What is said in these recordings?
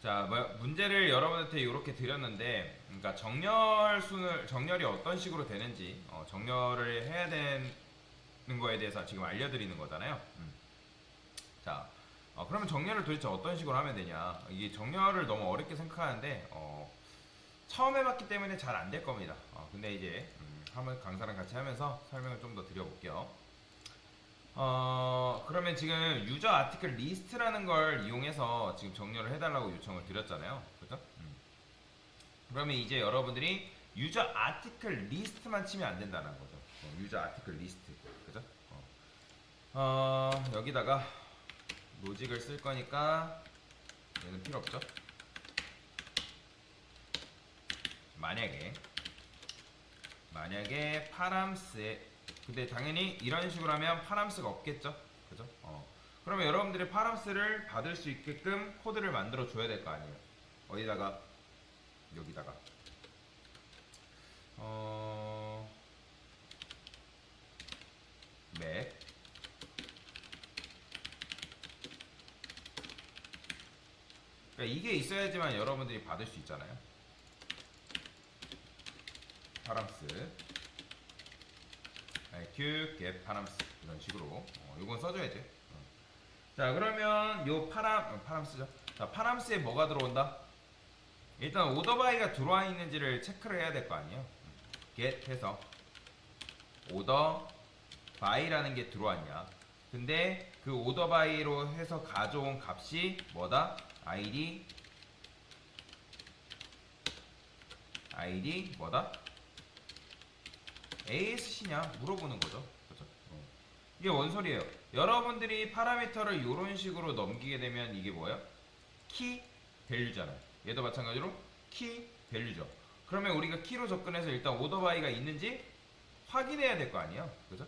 자, 문제를 여러분한테 이렇게 드렸는데, 그러니까 정렬이 어떤 식으로 되는지, 정렬을 해야 되는 거에 대해서 지금 알려드리는 거잖아요. 자, 그러면 정렬을 도대체 어떤 식으로 하면 되냐? 이게 정렬을 너무 어렵게 생각하는데, 처음 해봤기 때문에 잘 안 될 겁니다. 근데 이제, 한번 강사랑 같이 하면서 설명을 좀 더 드려볼게요. 그러면 지금 유저 아티클 리스트라는 걸 이용해서 지금 정렬을 해달라고 요청을 드렸잖아요. 그죠? 그러면 이제 여러분들이 유저 아티클 리스트만 치면 안 된다는 거죠. 유저 아티클 리스트. 그죠? 여기다가 로직을 쓸 거니까 얘는 필요 없죠. 만약에 파람스에, 근데 당연히 이런 식으로 하면 파람스가 없겠죠. 그죠? 그러면 여러분들이 파람스를 받을 수 있게끔 코드를 만들어 줘야 될 거 아니에요. 어디다가, 여기다가 맵 그러니까 이게 있어야지만 여러분들이 받을 수 있잖아요. 파람스 q get 파람스 이런 식으로 이건 써줘야지. 자, 그러면 요 파람스죠. 자, 파람스에 뭐가 들어온다? 일단 오더바이가 들어와 있는지를 체크를 해야 될 거 아니에요. get 해서 오더바이라는 게 들어왔냐. 근데 그 오더바이로 해서 가져온 값이 뭐다? id 뭐다? ASC냐 물어보는 거죠. 그죠? 이게 뭔 소리예요? 여러분들이 파라미터를 이런 식으로 넘기게 되면 이게 뭐예요? 키 밸류잖아요. 얘도 마찬가지로 키 밸류죠. 그러면 우리가 키로 접근해서 일단 오더바이가 있는지 확인해야 될 거 아니에요. 그죠?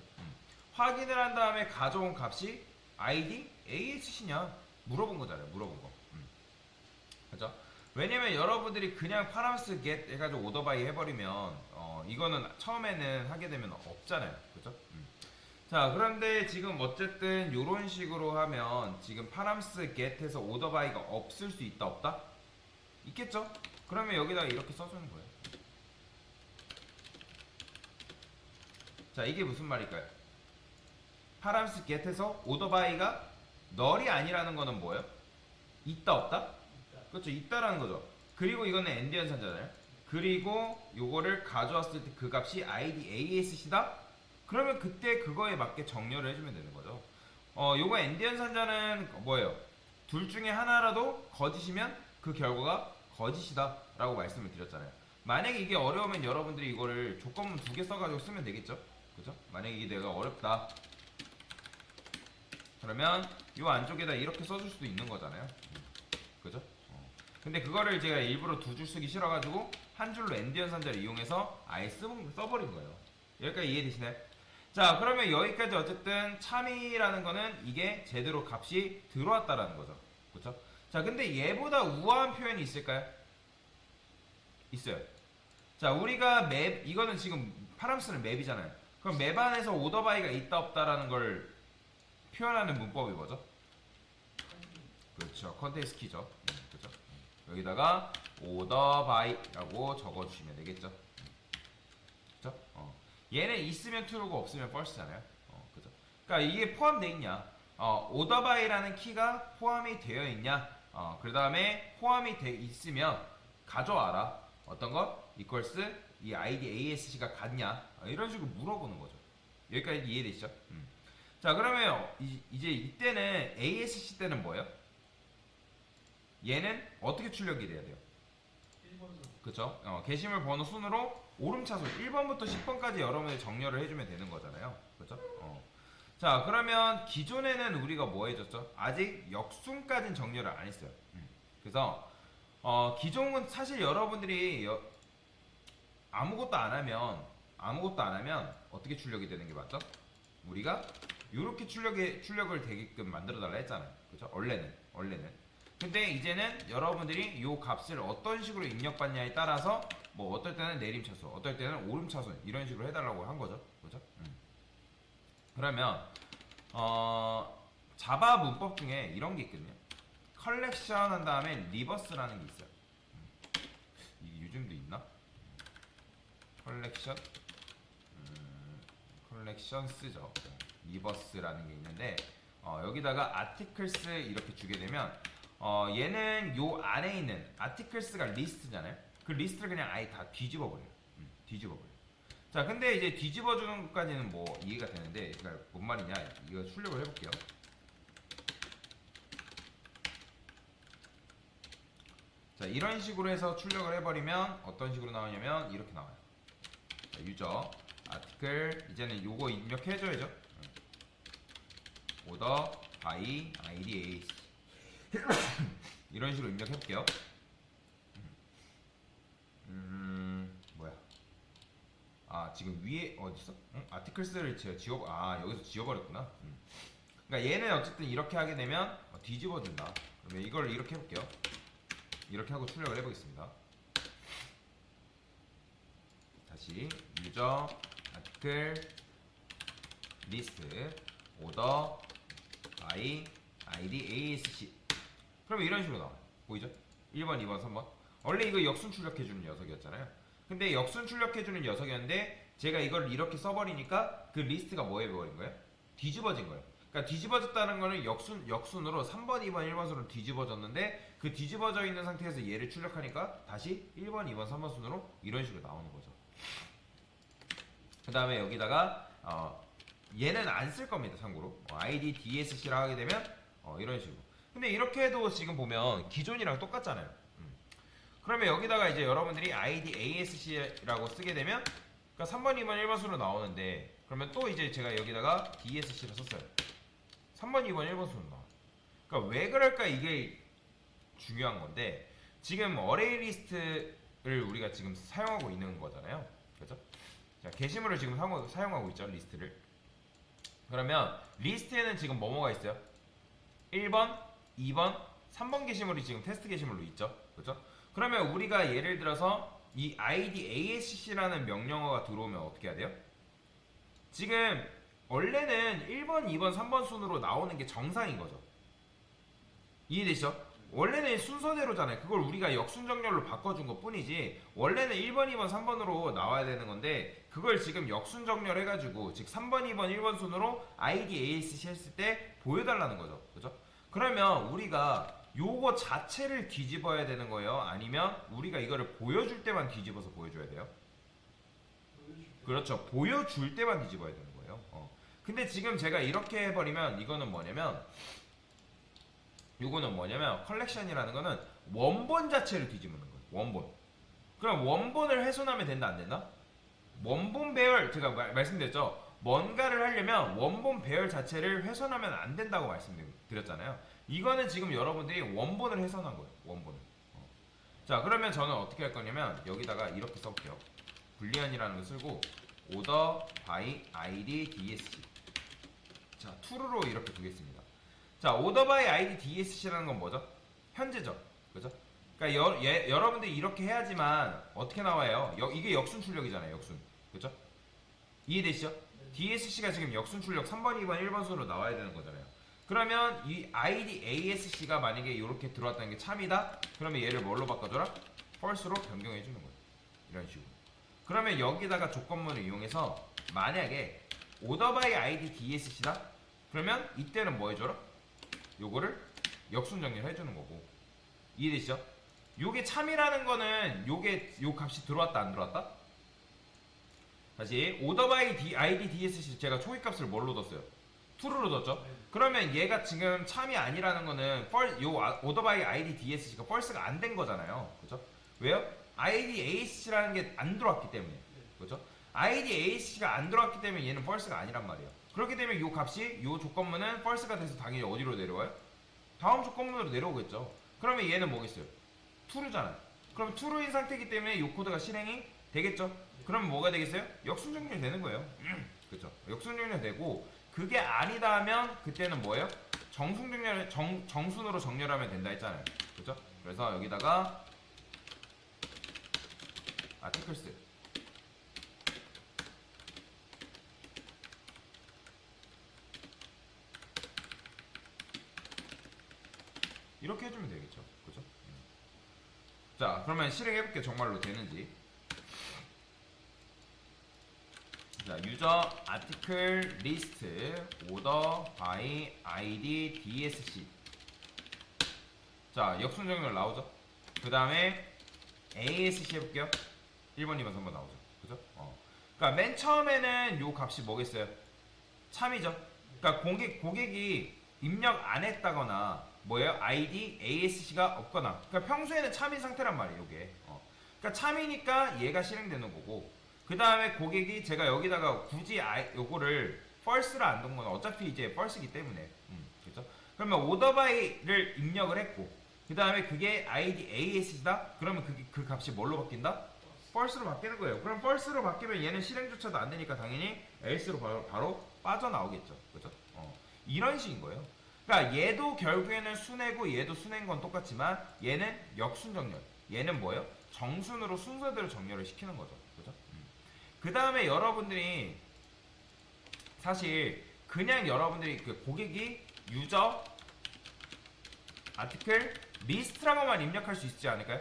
확인을 한 다음에 가져온 값이 ID ASC냐 물어본 거잖아요. 물어본 거. 그죠? 왜냐면 여러분들이 그냥 파람스 get 해가지고 오더바이 해버리면 이거는 처음에는 하게 되면 없잖아요. 그죠? 자, 그런데 지금 어쨌든 이런 식으로 하면 지금 파람스 get에서 오더바이가 없을 수 있다 없다? 있겠죠? 그러면 여기다가 이렇게 써주는 거예요. 자, 이게 무슨 말일까요? 파람스 get에서 오더바이가 널이 아니라는 거는 뭐예요? 있다 없다? 그렇죠. 있다라는 거죠. 그리고 이거는 엔드 연산잖아요. 그리고 요거를 가져왔을 때 그 값이 id ASC다? 그러면 그때 그거에 맞게 정렬을 해주면 되는 거죠. 요거 엔드 연산자는 뭐예요? 둘 중에 하나라도 거짓이면 그 결과가 거짓이다 라고 말씀을 드렸잖아요. 만약에 이게 어려우면 여러분들이 이거를 조건문 2개 써가지고 쓰면 되겠죠. 그죠? 만약에 이게 내가 어렵다 그러면 요 안쪽에다 이렇게 써줄 수도 있는 거잖아요. 그죠? 근데 그거를 제가 일부러 2줄 쓰기 싫어가지고 한 줄로 엔드 연산자를 이용해서 아예 써버린 거예요. 여기까지 이해되시나요? 자, 그러면 여기까지 어쨌든 참이라는 거는 이게 제대로 값이 들어왔다라는 거죠. 그쵸? 자, 근데 얘보다 우아한 표현이 있을까요? 있어요. 자, 우리가 이거는 지금 파람스는 맵이잖아요. 그럼 맵 안에서 오더바이가 있다 없다라는 걸 표현하는 문법이 뭐죠? 그렇죠. 컨텍스트 키죠. 그죠? 여기다가 오더바이라고 적어주시면 되겠죠. 그죠? 얘는 있으면 true고 없으면 false잖아요. 그죠? 그러니까 이게 포함되어 있냐? 오더바이라는 키가 포함이 되어 있냐? 그 다음에 포함이 돼 있으면 가져와라. 어떤 거? equals 이 id ASC가 같냐? 이런 식으로 물어보는 거죠. 여기까지 이해되시죠? 자, 그러면 이제 이때는 ASC 때는 뭐예요? 얘는 어떻게 출력이 돼야 돼요? 1번 그쵸? 게시물 번호 순으로 오름차순 1번부터 10번까지 여러분이 정렬을 해주면 되는 거잖아요. 그쵸? 자, 그러면 기존에는 우리가 뭐 해줬죠? 아직 역순까지는 정렬을 안 했어요. 그래서 기존은 사실 여러분들이 아무것도 안 하면 어떻게 출력이 되는 게 맞죠? 우리가 이렇게 출력을 되게끔 만들어 달라 했잖아요. 그죠? 원래는. 근데 이제는 여러분들이 이 값을 어떤 식으로 입력받냐에 따라서 뭐 어떨 때는 내림차순, 어떨 때는 오름차순 이런 식으로 해달라고 한 거죠. 그죠? 그러면 자바 문법 중에 이런 게 있거든요. 컬렉션 한 다음에 리버스라는 게 있어요. 이게 요즘도 있나? 컬렉션? 컬렉션 쓰죠. 리버스라는 게 있는데 여기다가 아티클스 이렇게 주게 되면 얘는 요 안에 있는 아티클스가 리스트잖아요. 그 리스트를 그냥 아예 다 뒤집어 버려요. 뒤집어 버려요. 자, 근데 이제 뒤집어 주는 것까지는 뭐 이해가 되는데, 그러니까 뭔 말이냐? 이거 출력을 해볼게요. 자, 이런 식으로 해서 출력을 해버리면 어떤 식으로 나오냐면 이렇게 나와요. 자, 유저 아티클 이제는 요거 입력해줘야죠. 오더 바이 아이디 에이스 이런 식으로 입력해볼게요. 뭐야? 아, 지금 위에 어딨어? 아티클스를 제가 여기서 지워버렸구나. 그러니까 얘는 어쨌든 이렇게 하게 되면 뒤집어진다. 그러면 이걸 이렇게 해볼게요. 이렇게 하고 출력을 해보겠습니다. 다시 유저 아티클 리스트 오더 바이 아이디 ASC. 그러면 이런 식으로 나와요. 보이죠? 1번, 2번, 3번. 원래 이거 역순 출력해주는 녀석이었잖아요. 근데 역순 출력해주는 녀석이었는데 제가 이걸 이렇게 써버리니까 그 리스트가 뭐 해버린 거예요? 뒤집어진 거예요. 그러니까 뒤집어졌다는 거는 역순으로 3번, 2번, 1번 순으로 뒤집어졌는데 그 뒤집어져 있는 상태에서 얘를 출력하니까 다시 1번, 2번, 3번 순으로 이런 식으로 나오는 거죠. 그 다음에 여기다가 얘는 안 쓸 겁니다. 참고로 id dsc라 하게 되면 이런 식으로. 근데 이렇게 해도 지금 보면 기존이랑 똑같잖아요. 그러면 여기다가 이제 여러분들이 id asc라고 쓰게 되면 그러니까 3번, 2번, 1번 순으로 나오는데 그러면 또 이제 제가 여기다가 dsc를 썼어요. 3번, 2번, 1번 순으로 나와요. 그러니까 왜 그럴까 이게 중요한 건데 지금 어레이 리스트를 우리가 지금 사용하고 있는 거잖아요. 그렇죠? 자, 게시물을 지금 사용하고 있죠. 리스트를. 그러면 리스트에는 지금 뭐뭐가 있어요? 1번, 2번, 3번 게시물이 지금 테스트 게시물로 있죠. 그렇죠? 그러면 우리가 예를 들어서 이 id asc라는 명령어가 들어오면 어떻게 해야 돼요? 지금 원래는 1번, 2번, 3번 순으로 나오는 게 정상인 거죠. 이해되시죠? 원래는 순서대로잖아요. 그걸 우리가 역순정렬로 바꿔준 것 뿐이지 원래는 1번, 2번, 3번으로 나와야 되는 건데 그걸 지금 역순정렬 해가지고 즉 3번, 2번, 1번 순으로 id asc 했을 때 보여달라는 거죠. 그죠? 그러면 우리가 요거 자체를 뒤집어야 되는 거예요? 아니면 우리가 이거를 보여줄 때만 뒤집어서 보여줘야 돼요? 그렇죠. 보여줄 때만 뒤집어야 되는 거예요. 근데 지금 제가 이렇게 해버리면 이거는 뭐냐면 요거는 뭐냐면 컬렉션이라는 거는 원본 자체를 뒤집는 거예요. 원본. 그럼 원본을 훼손하면 된다 안 된다? 원본 배열 제가 말씀드렸죠. 뭔가를 하려면 원본 배열 자체를 훼손하면 안 된다고 말씀드렸잖아요. 이거는 지금 여러분들이 원본을 훼손한 거예요. 원본을. 자, 그러면 저는 어떻게 할 거냐면 여기다가 이렇게 써볼게요. 불리언이라는 거 쓰고 order by id dsc. 자, true로 이렇게 두겠습니다. 자, order by id dsc라는 건 뭐죠? 현재죠. 그죠? 그러니까 여러분들이 이렇게 해야지만 어떻게 나와요? 이게 역순 출력이잖아요. 역순. 그죠? 이해되시죠? DSC가 지금 역순 출력 3번, 2번, 1번 순으로 나와야 되는 거잖아요. 그러면 이 ID ASC가 만약에 이렇게 들어왔다는 게 참이다? 그러면 얘를 뭘로 바꿔줘라? false로 변경해 주는 거예요. 이런 식으로. 그러면 여기다가 조건문을 이용해서 만약에 order by ID DSC다? 그러면 이때는 뭐 해줘라? 요거를 역순 정렬 해주는 거고. 이해되시죠? 요게 참이라는 거는 요 값이 들어왔다 안 들어왔다? 다시 order by ID DSC 제가 초기값을 뭘로 뒀어요? true로 뒀죠? 그러면 얘가 지금 참이 아니라는 거는 order by ID DSC가 false가 안 된 거잖아요. 그죠? 왜요? ID ASC라는 게 안 들어왔기 때문에. 그죠? ID ASC가 안 들어왔기 때문에 얘는 false가 아니란 말이에요. 그렇기 때문에 요 값이 요 조건문은 false가 돼서 당연히 어디로 내려와요? 다음 조건문으로 내려오겠죠. 그러면 얘는 뭐겠어요? true잖아요. 그럼 true인 상태이기 때문에 요 코드가 실행이 되겠죠? 그럼 뭐가 되겠어요? 역순정렬 되는 거예요. 그렇죠? 역순정렬 되고 그게 아니다 하면 그때는 뭐예요? 정순으로 정렬하면 된다 했잖아요. 그렇죠? 그래서 여기다가 아티클스 이렇게 해주면 되겠죠. 그죠? 자, 그러면 실행해볼게. 정말로 되는지. 자, 유저 아티클 리스트 오더 바이 아이디 DSC. 자, 역순 정렬 나오죠? 그 다음에 ASC 해볼게요. 1번, 2번, 3번 나오죠. 그죠? 그러니까 맨 처음에는 요 값이 뭐겠어요? 참이죠. 그러니까 고객이 입력 안 했다거나 뭐예요? ID, ASC가 없거나. 그러니까 평소에는 참인 상태란 말이에요. 요게. 그러니까 참이니까 얘가 실행되는 거고. 그 다음에 고객이 제가 여기다가 굳이 요거를 false를 안 둔 건 어차피 이제 false이기 때문에. 그죠? 그러면 오더바이를 입력을 했고. 그 다음에 그게 ID, ASC다? 그러면 그 값이 뭘로 바뀐다? false로 바뀌는 거예요. 그럼 false로 바뀌면 얘는 실행조차도 안 되니까 당연히 else로 바로 빠져나오겠죠. 그죠? 이런 식인 거예요. 그러니까 얘도 결국에는 순회고 얘도 순회인 건 똑같지만 얘는 역순 정렬. 얘는 뭐예요? 정순으로 순서대로 정렬을 시키는 거죠. 그죠? 그 다음에 여러분들이 사실 그냥 여러분들이 그 고객이 유저 아티클 리스트라고만 입력할 수 있지 않을까요?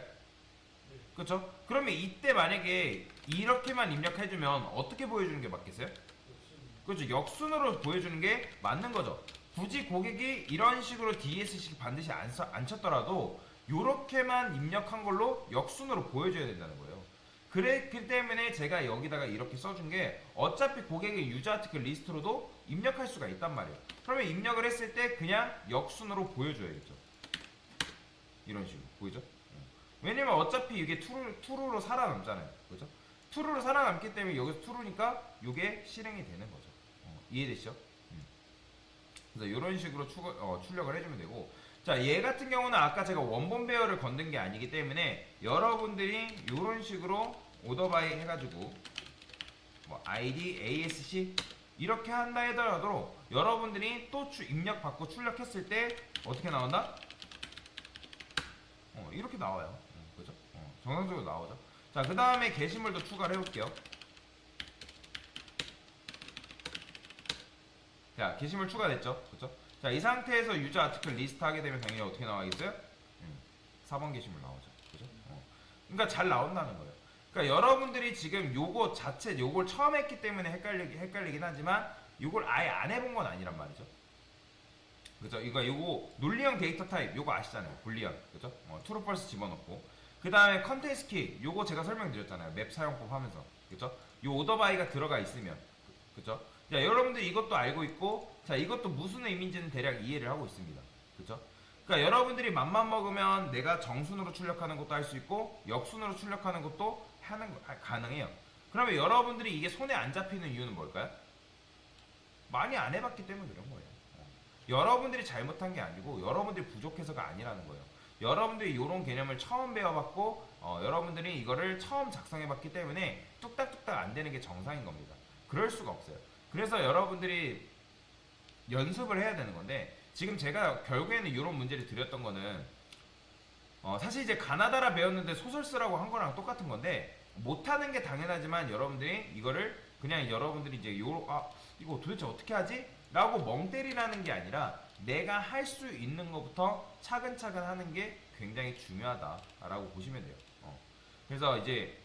그렇죠? 그러면 이때 만약에 이렇게만 입력해주면 어떻게 보여주는 게 맞겠어요? 그렇죠? 역순으로 보여주는 게 맞는 거죠. 굳이 고객이 이런 식으로 DSC 반드시 안 쳤더라도 이렇게만 입력한 걸로 역순으로 보여줘야 된다는 거예요. 그랬기 때문에 제가 여기다가 이렇게 써준 게 어차피 고객의 유저 아티클 리스트로도 입력할 수가 있단 말이에요. 그러면 입력을 했을 때 그냥 역순으로 보여줘야겠죠. 이런 식으로 보이죠? 왜냐면 어차피 이게 true로 살아남잖아요. 그죠? true로 살아남기 때문에 여기서 true니까 이게 실행이 되는 거죠. 이해되시죠? 그래서 이런 식으로 출력을 해주면 되고, 자, 얘 같은 경우는 아까 제가 원본 배열을 건든 게 아니기 때문에 여러분들이 이런 식으로 오더바이 해가지고 뭐 ID, ASC 이렇게 한다 하더라도 여러분들이 또 입력 받고 출력했을 때 어떻게 나온다? 이렇게 나와요. 그죠? 정상적으로 나오죠. 자, 그 다음에 게시물도 추가를 해볼게요. 자, 게시물 추가됐죠? 그죠? 자, 이 상태에서 유저 아티클 리스트 하게 되면 당연히 어떻게 나와야겠어요? 4번 게시물 나오죠. 그죠? 그러니까 잘 나온다는 거예요. 그러니까 여러분들이 지금 요거 자체, 요걸 처음 했기 때문에 헷갈리긴 하지만 요걸 아예 안 해본 건 아니란 말이죠. 그죠? 이거 요거 논리형 데이터 타입 요거 아시잖아요. 불리언. 그죠? true false 집어넣고. 그 다음에 컨텐츠 키 요거 제가 설명드렸잖아요. 맵 사용법 하면서. 그죠? 요 오더바이가 들어가 있으면. 그죠? 자, 여러분들 이것도 알고 있고, 자, 이것도 무슨 의미인지는 대략 이해를 하고 있습니다. 그죠? 그러니까 여러분들이 맘만 먹으면 내가 정순으로 출력하는 것도 할 수 있고, 역순으로 출력하는 것도 가능해요. 그러면 여러분들이 이게 손에 안 잡히는 이유는 뭘까요? 많이 안 해봤기 때문에 그런 거예요. 여러분들이 잘못한 게 아니고, 여러분들이 부족해서가 아니라는 거예요. 여러분들이 이런 개념을 처음 배워봤고, 여러분들이 이거를 처음 작성해봤기 때문에 뚝딱뚝딱 안 되는 게 정상인 겁니다. 그럴 수가 없어요. 그래서 여러분들이 연습을 해야 되는 건데, 지금 제가 결국에는 이런 문제를 드렸던 거는 사실 이제 가나다라 배웠는데 소설 쓰라고 한 거랑 똑같은 건데, 못하는 게 당연하지만 여러분들이 이거를 그냥 여러분들이 이제 이거 도대체 어떻게 하지? 라고 멍 때리라는 게 아니라 내가 할 수 있는 것부터 차근차근 하는 게 굉장히 중요하다라고 보시면 돼요. 그래서 이제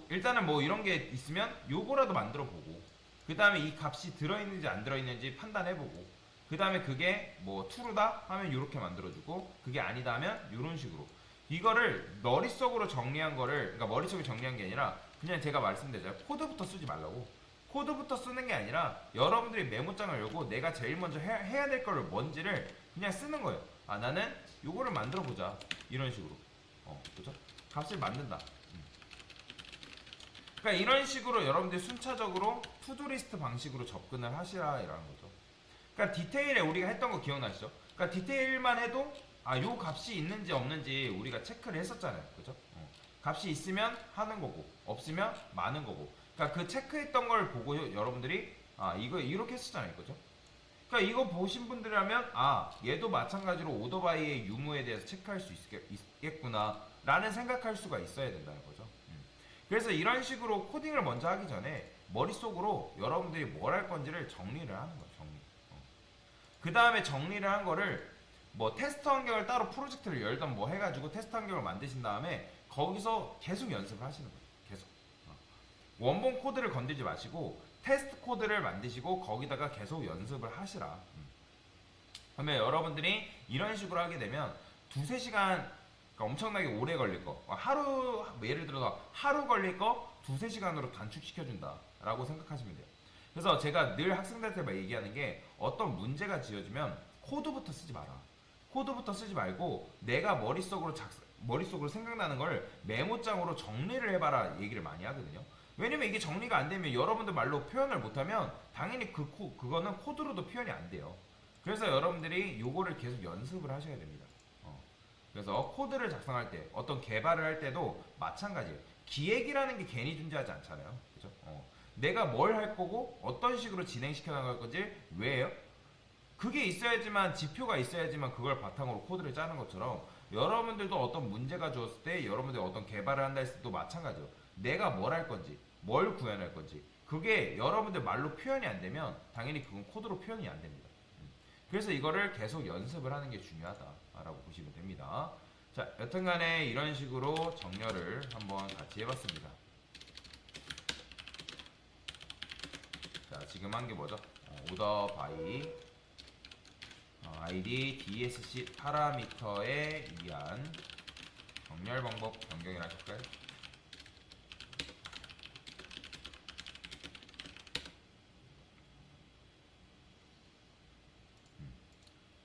일단은 뭐 이런 게 있으면 요거라도 만들어 보고, 그 다음에 이 값이 들어있는지 안 들어있는지 판단해 보고, 그 다음에 그게 뭐 true다 하면 요렇게 만들어주고, 그게 아니다 하면 요런 식으로 이거를 머릿속으로 정리한 거를, 그러니까 머릿속에 정리한 게 아니라 그냥 제가 말씀드렸잖아요. 코드부터 쓰지 말라고. 코드부터 쓰는 게 아니라 여러분들이 메모장을 열고 내가 제일 먼저 해야 될 거를 뭔지를 그냥 쓰는 거예요. 아, 나는 요거를 만들어 보자. 이런 식으로. 그죠? 값을 만든다. 그러니까 이런 식으로 여러분들이 순차적으로 투두리스트 방식으로 접근을 하시라라는 거죠. 그러니까 디테일에 우리가 했던 거 기억나시죠? 그러니까 디테일만 해도 요 값이 있는지 없는지 우리가 체크를 했었잖아요. 그죠? 값이 있으면 하는 거고, 없으면 마는 거고. 그러니까 그 체크했던 걸 보고 여러분들이 이거 이렇게 했었잖아요. 그죠? 그러니까 이거 보신 분들이라면 얘도 마찬가지로 오더바이의 유무에 대해서 체크할 수 있겠구나 라는 생각할 수가 있어야 된다는 거죠. 그래서 이런 식으로 코딩을 먼저 하기 전에 머릿속으로 여러분들이 뭘 할 건지를 정리를 하는 거예요. 정리. 그 다음에 정리를 한 거를 뭐 테스트 환경을 따로 프로젝트를 열던 뭐 해가지고 테스트 환경을 만드신 다음에 거기서 계속 연습을 하시는 거예요. 계속. 원본 코드를 건들지 마시고 테스트 코드를 만드시고 거기다가 계속 연습을 하시라. 그러면 여러분들이 이런 식으로 하게 되면 두세 시간 그러니까 엄청나게 오래 걸릴 거 하루 예를 들어서 하루 걸릴 거 두세 시간으로 단축시켜준다 라고 생각하시면 돼요. 그래서 제가 늘 학생들한테 막 얘기하는 게 어떤 문제가 지어지면 코드부터 쓰지 마라. 코드부터 쓰지 말고 내가 머릿속으로 생각나는 걸 메모장으로 정리를 해봐라 얘기를 많이 하거든요. 왜냐면 이게 정리가 안 되면 여러분들 말로 표현을 못하면 당연히 그거는 코드로도 표현이 안 돼요. 그래서 여러분들이 요거를 계속 연습을 하셔야 됩니다. 그래서 코드를 작성할 때 어떤 개발을 할 때도 마찬가지예요. 기획이라는 게 괜히 존재하지 않잖아요. 그죠? 내가 뭘 할 거고 어떤 식으로 진행시켜 나갈 건지 왜요? 그게 있어야지만 지표가 있어야지만 그걸 바탕으로 코드를 짜는 것처럼 여러분들도 어떤 문제가 주었을 때 여러분들이 어떤 개발을 한다 했을 때도 마찬가지예요. 내가 뭘 할 건지 뭘 구현할 건지 그게 여러분들 말로 표현이 안 되면 당연히 그건 코드로 표현이 안 됩니다. 그래서 이거를 계속 연습을 하는 게 중요하다라고 보시면 됩니다. 자, 여튼간에 이런 식으로 정렬을 한번 같이 해봤습니다. 자, 지금 한 게 뭐죠? 오더 바이 id dsc 파라미터에 의한 정렬 방법 변경이라 할까요?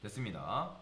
됐습니다.